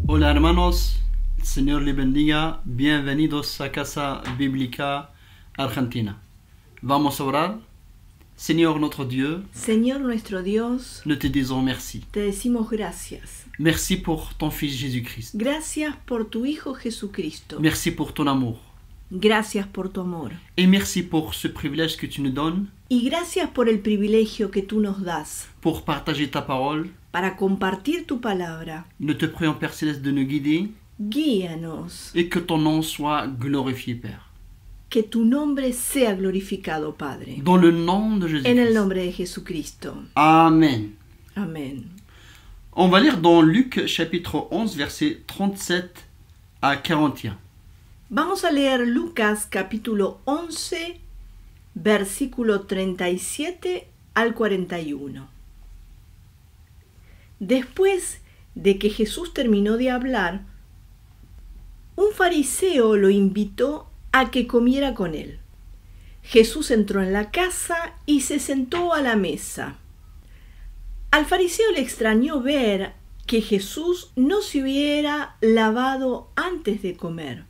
Hola hermanos, el Señor les bendiga, bienvenidos a Casa Bíblica Argentina. Vamos a orar. Señor notre Dieu, Señor nuestro Dios, nous te disons merci. te decimos gracias. Merci pour ton Fils Jésus-Christ. Gracias por tu Hijo Jesucristo. Merci pour ton amour. Gracias por tu amor. Et merci pour ce privilège que tu nous donnes Y gracias por el privilegio que tú nos das pour partager ta parole. para compartir tu palabra. Nous te prions, Père Céleste, de nous guider Guíanos, et que ton nom soit glorifié, Père. que tu nombre sea glorificado, Padre. Dans le nom de En el Jésus-Christ. nombre de Jesucristo. Amen. Amén. On va lire dans Luc chapitre 11, versets 37 à 41. Vamos a leer Lucas capítulo 11, versículo 37 al 41. Después de que Jesús terminó de hablar, un fariseo lo invitó a que comiera con él. Jesús entró en la casa y se sentó a la mesa. Al fariseo le extrañó ver que Jesús no se hubiera lavado antes de comer.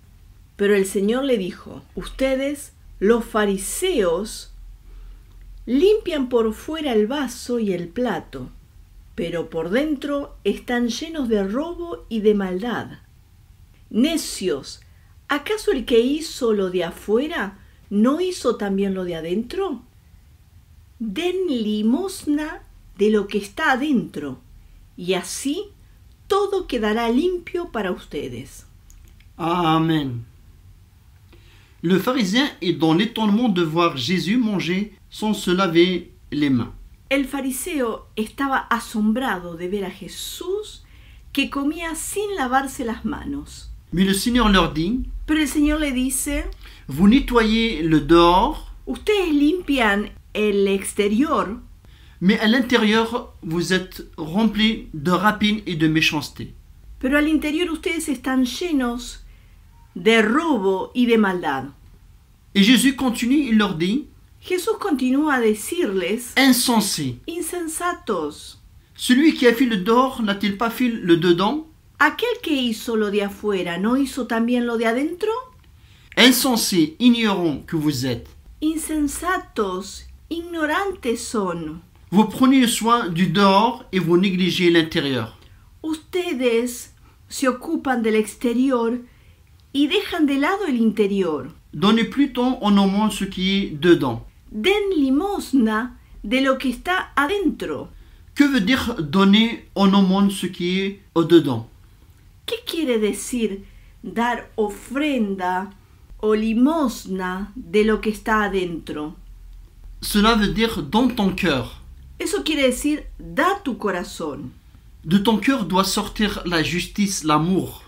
Pero el Señor le dijo: ustedes, los fariseos, limpian por fuera el vaso y el plato, pero por dentro están llenos de robo y de maldad. Necios, ¿acaso el que hizo lo de afuera no hizo también lo de adentro? Den limosna de lo que está adentro, y así todo quedará limpio para ustedes. Amen. Le pharisien est dans l'étonnement de voir Jésus manger sans se laver les mains. El fariseo estaba asombrado de ver a Jesús que comía sin lavarse las manos. Mais le Seigneur leur dit, Pero el Señor le dice: vous nettoyez le dehors, ustedes limpian el exterior, mais à l'intérieur, vous êtes remplis de rapine et de méchanceté. pero al interior ustedes están llenos de robo y de maldad. Et Jésus continue, il leur dit, Jesús continúa a decirles: insensé, insensatos, celui qui a fait le dehors n'a-t-il pas fait le dedans? ¿aquel que hizo lo de afuera no hizo también lo de adentro? Insensé, ignorant que vous êtes, Insensatos, ignorantes son. vous prenez soin du dehors et vous négligez l'intérieur. Ustedes se ocupan del exterior y dejan de lado el interior. Donnez plutôt en aumône ce qui est dedans. Den limosna de lo que está adentro. Que veut dire donner en aumône ce qui est au-dedans? ¿Qué quiere decir dar ofrenda o limosna de lo que está adentro? Cela veut dire dans ton cœur. Eso quiere decir da tu corazón. De ton cœur doit sortir la justice, l'amour.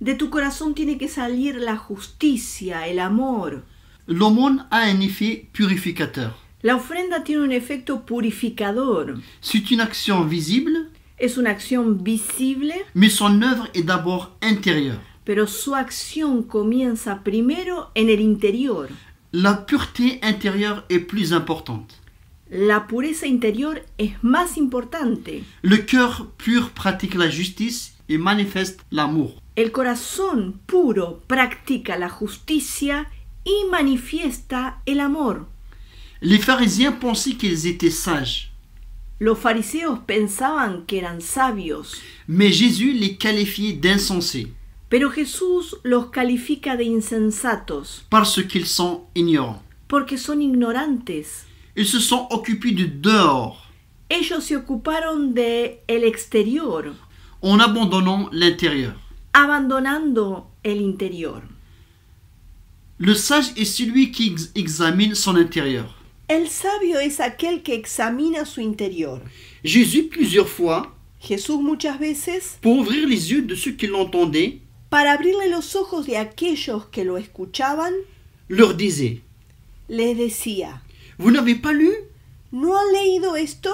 De tu corazón tiene que salir la justicia, el amor. L'aumône a un effet purificateur. La ofrenda tiene un efecto purificador. C'est une action visible, Es una acción visible, mais son œuvre est d'abord intérieure. pero su acción comienza primero en el interior. La pureté intérieure est plus importante. La pureza interior es más importante. Le cœur pur pratique la justice et manifeste l'amour. El corazón puro practica la justicia y manifiesta el amor. Les pharisiens pensaient qu'ils étaient sages, Los fariseos pensaban que eran sabios, mais Jésus les qualifiait d'insensés pero Jesús los califica de insensatos parce qu'ils sont ignorants. porque son ignorantes. Ils se sont occupés du dehors Ellos se ocuparon de el exterior, en abandonnant l'intérieur. abandonando el interior. Le sage est celui qui examine son intérieur. El sabio es aquel que examina su interior. Jésus, plusieurs fois, Jesús muchas veces, pour ouvrir les yeux de ceux qui l'entendaient, para abrirle los ojos de aquellos que lo escuchaban, leur disait: les decía, Vous n'avez pas lu? ¿no han leído esto?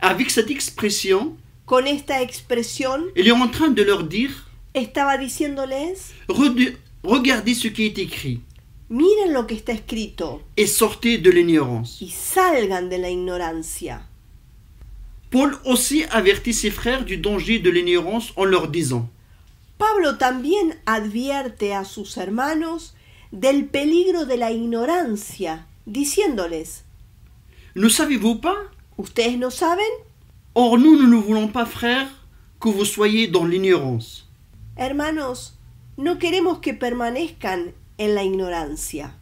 Avec cette expression, Con esta expresión il est en train de leur dire: estaba diciéndoles, Regardez ce qui est écrit miren lo que está escrito et sortez de l'ignorance. y salgan de la ignorancia. Paul aussi avertit ses frères du danger de l'ignorance en leur disant: Pablo también advierte a sus hermanos del peligro de la ignorancia, diciéndoles, Ne savez-vous pas? ¿ustedes no saben? Or nous ne voulons pas, frères, que vous soyez dans l'ignorance. Hermanos, no queremos que permanezcan en la ignorancia.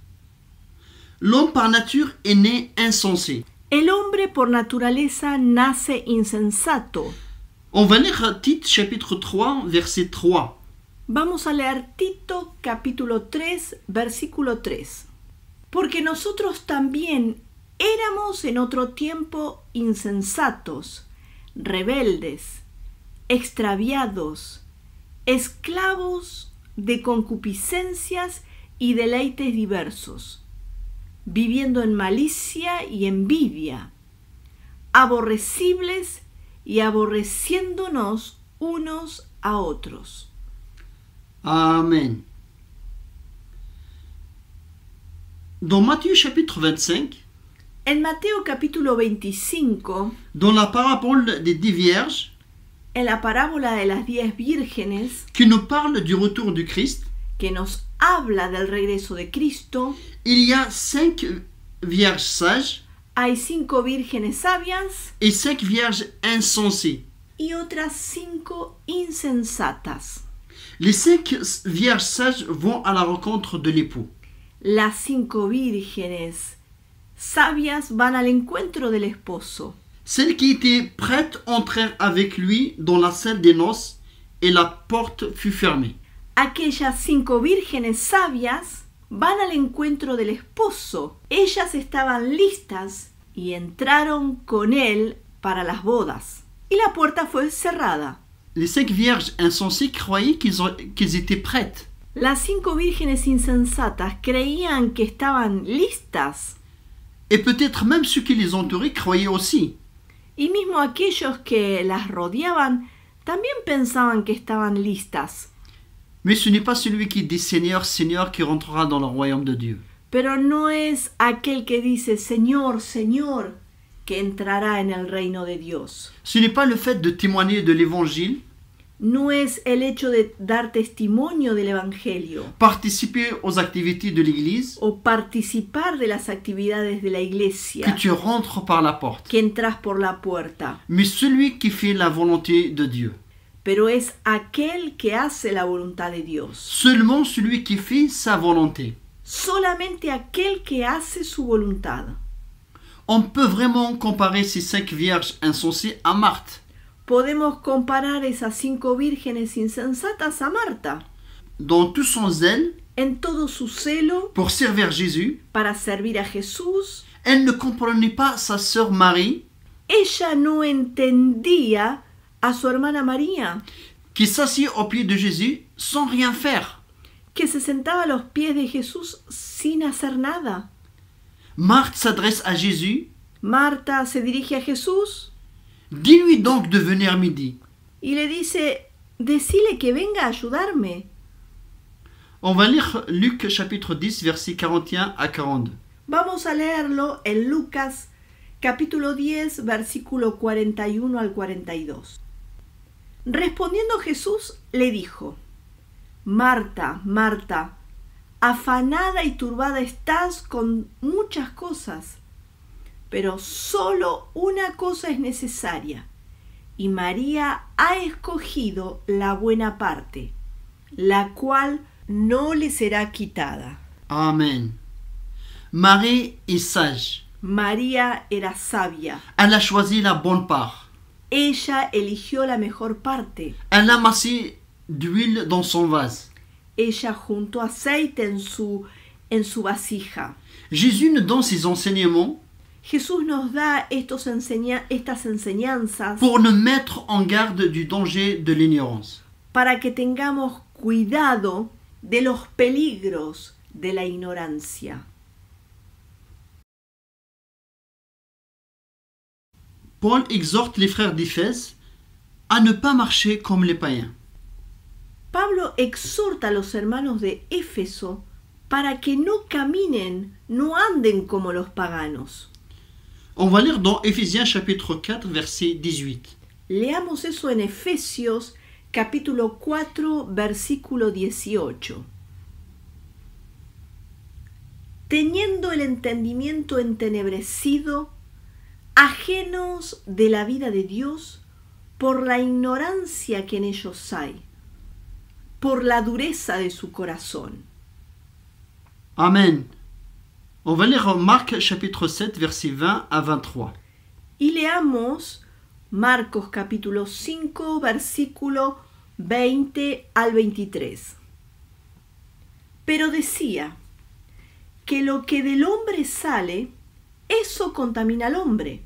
L'homme par nature est né insensé. El hombre por naturaleza nace insensato. On va lire Tite chapitre 3, verset 3. Vamos a leer Tito capítulo 3, versículo 3. Porque nosotros también éramos en otro tiempo insensatos, rebeldes, extraviados, esclavos de concupiscencias y deleites diversos, viviendo en malicia y envidia, aborrecibles y aborreciéndonos unos a otros. Amen. Dans Matthieu chapitre 25, En Mateo capítulo 25, dans la parabole des 10 vierges, en la parábola de las 10 vírgenes, qui nous parle du retour du Christ, que nos habla del regreso de Cristo, il y a 5 vierges sages hay 5 vírgenes sabias et 5 vierges insensées. y otras 5 insensatas. Les 5 vierges sages vont à la rencontre de l'époux. Las 5 vírgenes sabias van al encuentro del esposo. Celles qui étaient prêtes entrèrent avec lui dans la salle des noces et la porte fut fermée. Aquellas 5 vírgenes sabias van al encuentro del esposo. Ellas estaban listas y entraron con él para las bodas. Y la puerta fue cerrada. Les 5 vierges insensées croyaient qu'ils étaient prêtes. Las 5 vírgenes insensatas creían que estaban listas. Et peut-être même ceux qui les entouraient croyaient aussi. Y mismo aquellos que las rodeaban también pensaban que estaban listas. Mais ce n'est pas celui qui dit Seigneur, Seigneur qui rentrera dans le royaume de Dieu. Pero no es aquel que dice Señor, Señor, que entrará en el reino de Dios. Ce n'est pas le fait de témoigner de l'évangile, No es el hecho de dar testimonio del Evangelio participer aux activités de l'église, o participar de las actividades de la que iglesia, tu rentres par la porte. que entras por la puerta, Mais celui qui fait la volonté de Dieu. pero es aquel que hace la voluntad de Dios. Seulement celui qui fait sa volonté. Solamente aquel que hace su voluntad. On peut vraiment comparer ces 5 vierges insensées à Marthe. Podemos comparar esas 5 vírgenes insensatas a Marta. Dans tout son zèle En todo su celo pour servir Jésus, para servir a Jesús, elle ne comprenait pas sa sœur Marie, ella no entendía a su hermana María, qui s'assit aux pieds de Jésus sans rien faire. que se sentaba a los pies de Jesús sin hacer nada. Marthe s'adresse à Jésus. Marta se dirige a Jesús Dis-lui donc de venir midi. y le dice, decile que venga a ayudarme. On va lire Luc chapitre 10, versets 41 à 42. Vamos a leerlo en Lucas capítulo 10, versículo 41 al 42. Respondiendo Jesús le dijo, Marta, Marta, afanada y turbada estás con muchas cosas, pero solo una cosa es necesaria, y María ha escogido la buena parte, la cual no le será quitada. Amen. Marie est sage. María era sabia. Elle a choisi la bonne part. Ella eligió la mejor parte. Elle a massé d'huile dans son vase. Ella juntó aceite en su vasija. Jésus nous donne ses enseignements Jesús nos da estas enseñanzas pour nous mettre en garde du danger de l'ignorance. para que tengamos cuidado de los peligros de la ignorancia. Paul exhorte les frères d'Éphèse à ne pas marcher comme les païens. Pablo exhorta a los hermanos de Éfeso para que no caminen, no anden como los paganos. On va lire dans Éphésiens chapitre 4, verset 18. Leamos eso en Efesios capítulo 4, versículo 18. Teniendo el entendimiento entenebrecido, ajenos de la vida de Dios, por la ignorancia que en ellos hay, por la dureza de su corazón. Amen. On va lire Marc chapitre 7, verset 20 à 23. Y leamos Marcos capítulo 5, versículo 20 al 23. Pero decía que lo que del hombre sale, eso contamina al hombre,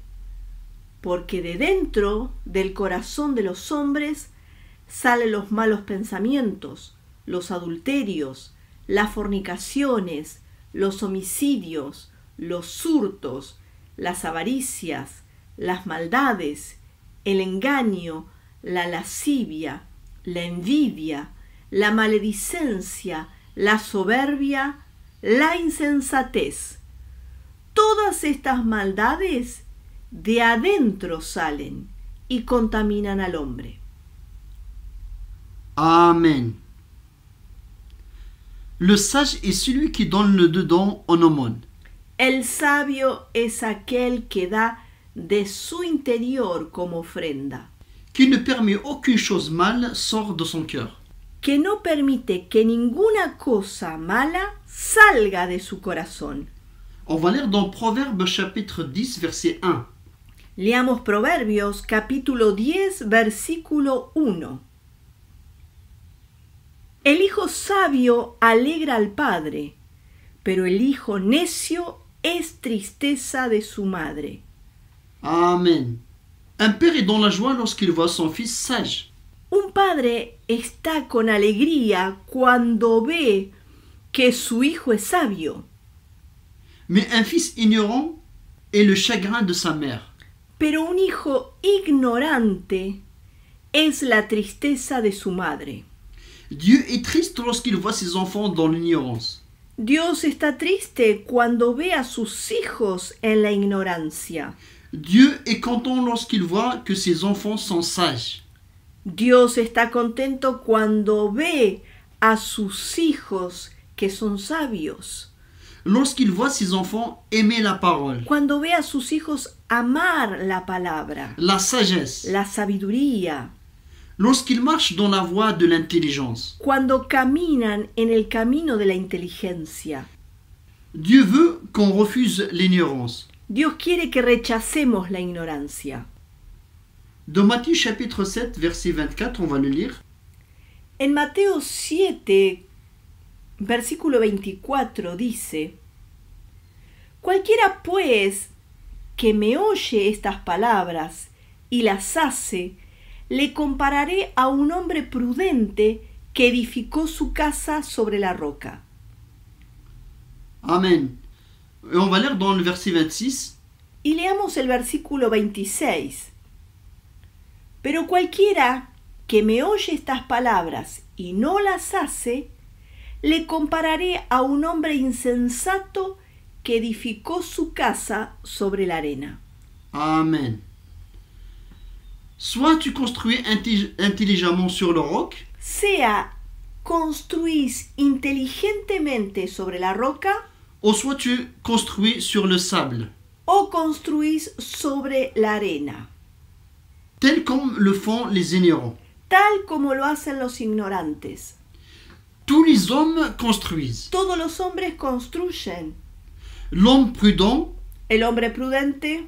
porque de dentro del corazón de los hombres salen los malos pensamientos, los adulterios, las fornicaciones, los homicidios, los hurtos, las avaricias, las maldades, el engaño, la lascivia, la envidia, la maledicencia, la soberbia, la insensatez. Todas estas maldades de adentro salen y contaminan al hombre. Amen. Le sage est celui qui donne le dedans en aumône. El sabio es aquel que da de su interior como ofrenda, Qui ne permet aucune chose mal sort de son cœur. que no permite que ninguna cosa mala salga de su corazón. On va lire dans Proverbes chapitre 10, verset 1. Leamos Proverbios capítulo 10, versículo 1. El hijo sabio alegra al padre, pero el hijo necio es tristeza de su madre. Amen. Un père est dans la joie lorsqu'il voit son fils sage. Un padre está con alegría cuando ve que su hijo es sabio, Mais un fils ignorant est le chagrin de sa mère. pero un hijo ignorante es la tristeza de su madre. Dieu est triste lorsqu'il voit ses enfants dans l'ignorance. Dios está triste cuando ve a sus hijos en la ignorancia. Dieu est content lorsqu'il voit que ses enfants sont sages. Dios está contento cuando ve a sus hijos que son sabios. Lorsqu'il voit ses enfants aimer la parole, Cuando ve a sus hijos amar la palabra, la sagesse. la sabiduría. Lorsqu'il marche dans la voie de l'intelligence. Cuando caminan en el camino de la inteligencia. Dieu veut qu'on refuse l'ignorance. Dios quiere que rechacemos la ignorancia. Dans Matthieu chapitre 7, verset 24, on va le lire. En Mateo 7, versículo 24 dice: Cualquiera pues que me oye estas palabras y las hace, le compararé a un hombre prudente que edificó su casa sobre la roca. Amen. Et on va lire dans le verset 26. Y leamos el versículo 26. Pero cualquiera que me oye estas palabras y no las hace, le compararé a un hombre insensato que edificó su casa sobre la arena. Amen. Soit tu construis intelligemment sur le roc, Sea construís inteligentemente sobre la roca ou soit tu construis sur le sable, o construís sobre la arena, tel comme le font les ignorants. tal como lo hacen los ignorantes. Tous les hommes construisent. Todos los hombres construyen. L'homme prudent, El hombre prudente,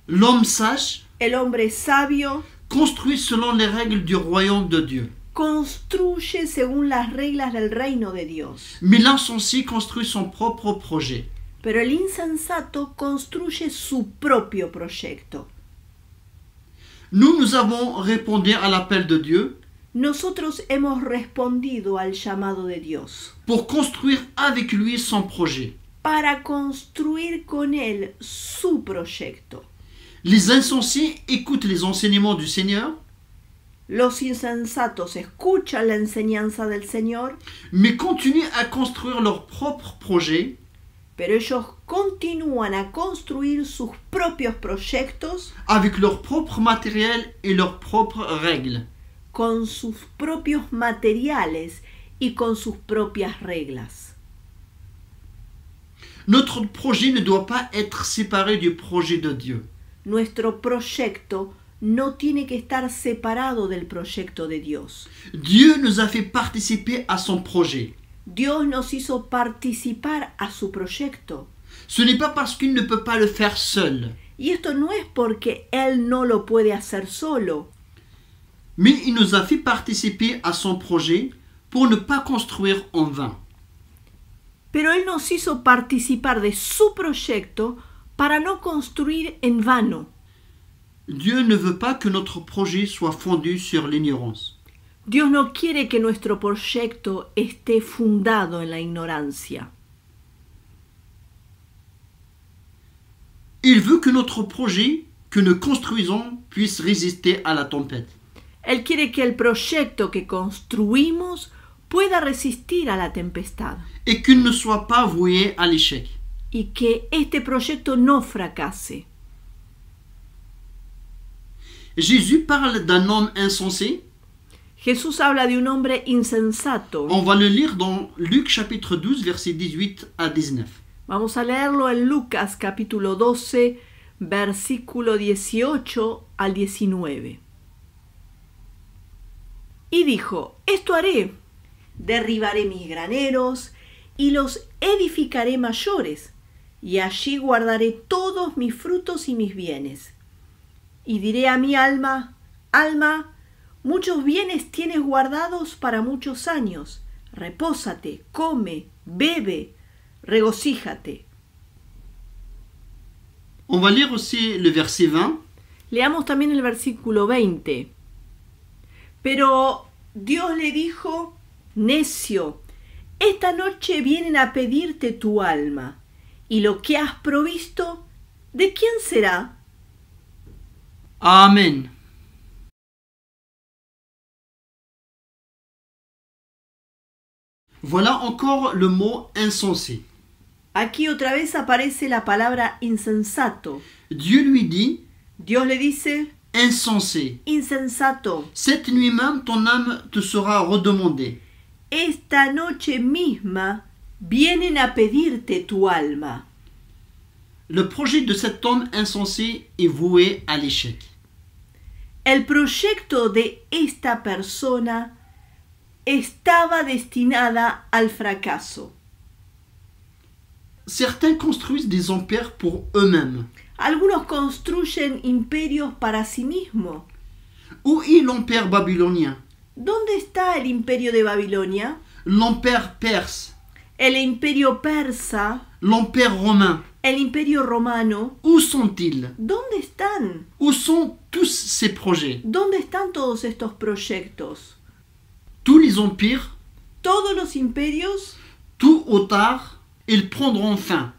l'homme sage, el hombre sabio, construit selon les règles du royaume de Dieu. construye según las reglas del reino de Dios. Mais l'insensé construit son propre projet. Pero el insensato construye su propio proyecto. Nous avons répondu à l'appel de Dieu Nosotros hemos respondido al llamado de Dios pour construire avec lui son projet. para construir con él su proyecto. Les insensés écoutent les enseignements du Seigneur, Los insensatos escuchan la enseñanza del Señor, mais continuent à construire leur propre projet pero ellos continúan a construir sus propios proyectos avec leur propre matériel et leurs propres règles. con sus propios materiales y con sus propias reglas. Notre projet ne doit pas être séparé du projet de Dieu. Nuestro proyecto no tiene que estar separado del proyecto de Dios. Dieu nous a fait participer à son projet. Dios nos hizo participar a su proyecto. Ce n'est pas parce qu'il ne peut pas le faire seul, Y esto no es porque Él no lo puede hacer solo, mais il nous a fait participer à son projet pour ne pas construire en vain. pero Él nos hizo participar de su proyecto para no construir en vano. Dieu ne veut pas que notre projet soit fondé sur l'ignorance. Dios no quiere que nuestro proyecto esté fundado en la ignorancia. Il veut que notre projet que nous construisons puisse résister à la tempête. Él quiere que el proyecto que construimos pueda resistir a la tempestad Et qu'il ne soit pas voué à l'échec. y que este proyecto no fracase. Jésus parle d'un homme insensé. Jesús habla de un hombre insensato. On va le lire dans Luc chapitre 12, versets 18 à 19. Vamos a leerlo en Lucas capítulo 12, versículo 18 al 19. Y dijo: Esto haré, derribaré mis graneros y los edificaré mayores, y allí guardaré todos mis frutos y mis bienes. Y diré a mi alma: Alma, muchos bienes tienes guardados para muchos años. Repósate, come, bebe, regocíjate. On va lire aussi le verset 20. Leamos también el versículo 20. Pero Dios le dijo: Necio, esta noche vienen a pedirte tu alma, y lo que has provisto, ¿de quién será? Amen. Voilà encore le mot insensé. Aquí otra vez aparece la palabra insensato. Dieu lui dit, Dios le dice: insensé, Insensato, cette nuit même ton âme te sera redemandée. esta noche misma vienen a pedirte tu alma. Le projet de cet homme insensé est voué à l'échec. El proyecto de esta persona estaba destinada al fracaso. Certains construisent des empires pour eux-mêmes. Algunos construyen imperios para sí mismos. Où est l'empire babylonien? ¿Dónde está el imperio de Babilonia? L'empire perse? El imperio persa, L'empire romain? el imperio romano. Où sont-ils? ¿Dónde están? Où sont tous ces projets? ¿Dónde están todos estos proyectos? Tous les empires, Todos los imperios, tôt ou tard, ils prendront fin.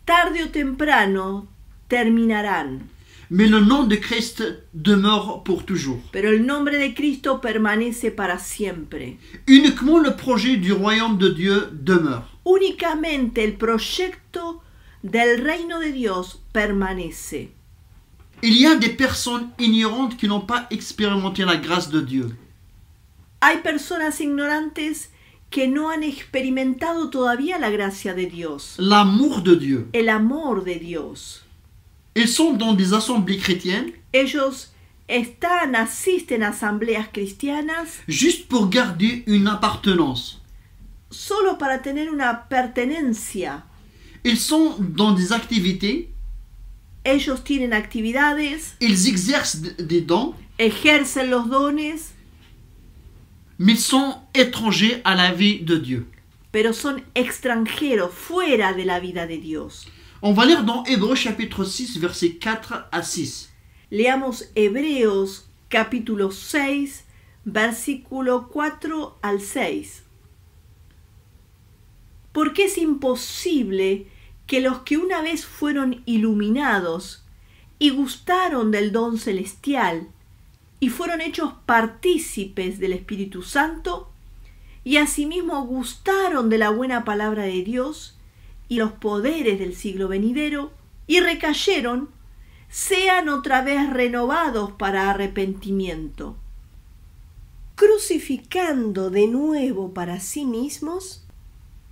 tarde o temprano, terminarán. Mais le nom de Christ demeure pour toujours. Pero el nombre de Cristo permanece para siempre. Uniquement le projet du royaume de Dieu demeure. Únicamente el proyecto del reino de Dios permanece. Il y a des personnes ignorantes qui n'ont pas expérimenté la grâce de Dieu. Hay personas ignorantes que no han experimentado todavía la gracia de Dios, L'amour de Dieu. el amor de Dios. Ils sont dans des assemblées chrétiennes Ellos asisten a asambleas cristianas juste pour garder une appartenance. solo para tener una pertenencia. Ils sont dans des activités, Ellos tienen actividades, ils exercent des dons, ejercen los dones, mais ils sont étrangers à la vie de Dieu. pero son extranjeros fuera de la vida de Dios. On va lire dans Hébreux chapitre 6, versets 4 à 6. Leamos Hebreos capítulo 6, versículo 4 al 6. Porque es imposible que los que una vez fueron iluminados y gustaron del don celestial y fueron hechos partícipes del Espíritu Santo y asimismo gustaron de la buena palabra de Dios y los poderes del siglo venidero y recayeron, sean otra vez renovados para arrepentimiento, crucificando de nuevo para sí mismos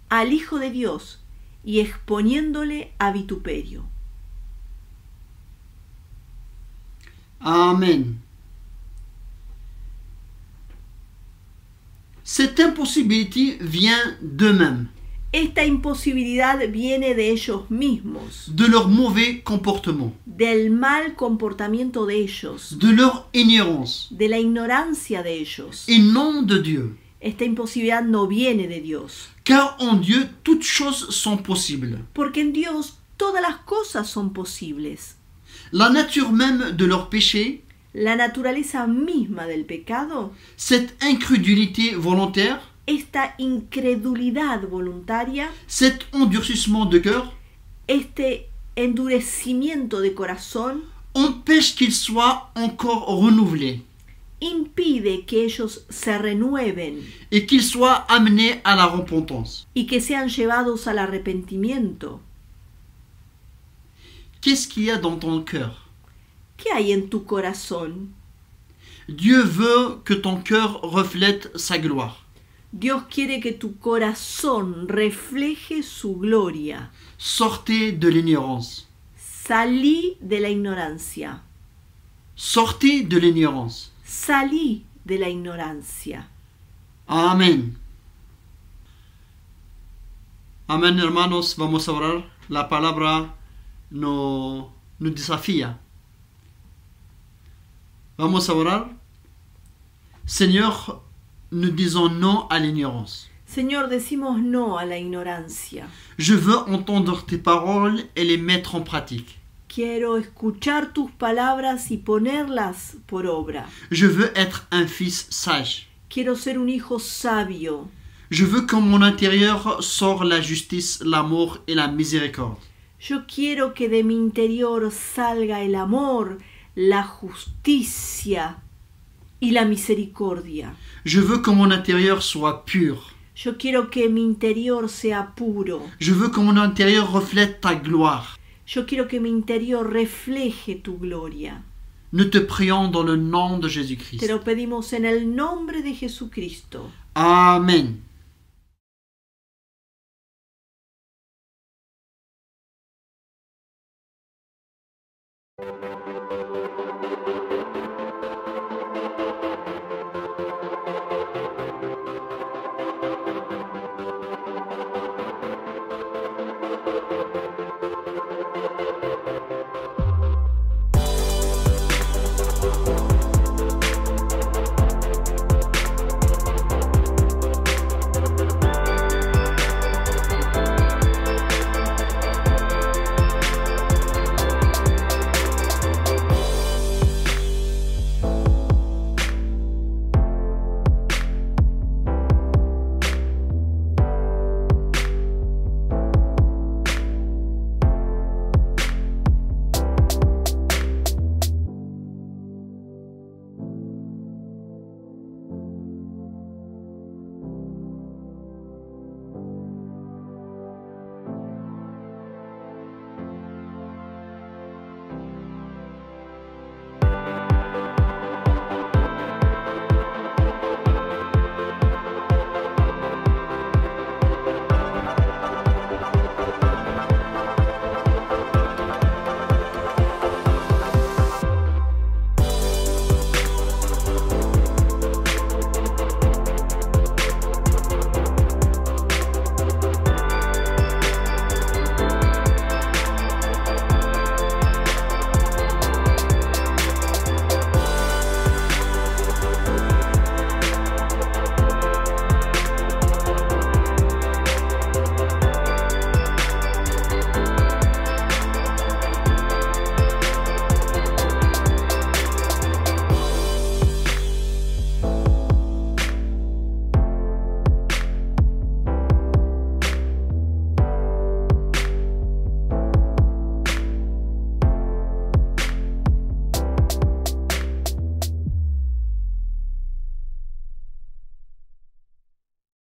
al Hijo de Dios y exponiéndole a vituperio. Amen. Cette impossibilité vient d'eux-mêmes, Esta imposibilidad viene de ellos mismos, de leur mauvais comportement, del mal comportamiento de ellos, de leur ignorance, de la ignorancia de ellos. et non de Dieu. Esta imposibilidad no viene de Dios, Car en Dieu, toutes choses sont possibles. porque en Dios todas las cosas son posibles. La nature même de leur péché, La naturaleza misma del pecado, cette incrédulité volontaire, esta incredulidad voluntaria, cet endurcissement de cœur, este endurecimiento de corazón, empêche qu'ils soient encore renouvelés impide que ellos se renueven et qu'ils soient amenés à la repentance. y que sean llevados al arrepentimiento. Qu'est-ce qu'il y a dans ton cœur? ¿Qué hay en tu corazón? Dieu veut que ton cœur reflète sa gloire. Dios quiere que tu corazón refleje su gloria. Sortez de l'ignorance. Salí de la ignorancia. Sortez de l'ignorance. Salí de la ignorancia. Amén. Amén, hermanos. Vamos a orar. La palabra nos desafía. Vamos a orar. Seigneur, nous disons non à l'ignorance. Señor, decimos no a la ignorancia. Je veux entendre tes paroles et les mettre en pratique. Quiero escuchar tus palabras y ponerlas por obra. Je veux être un fils sage. Quiero ser un hijo sabio. Je veux que mon intérieur sorte la justice, l'amour et la miséricorde. Yo quiero que de mi interior salga el amor, la justicia y la misericordia. Je veux que mon intérieur soit pur. Yo quiero que mi interior sea puro. Je veux que mon intérieur reflète ta gloire. Yo quiero que mi interior refleje tu gloria. Nous te prions dans le nom de Te Jésus-Christ. lo pedimos en el nombre de Jesucristo. Amen.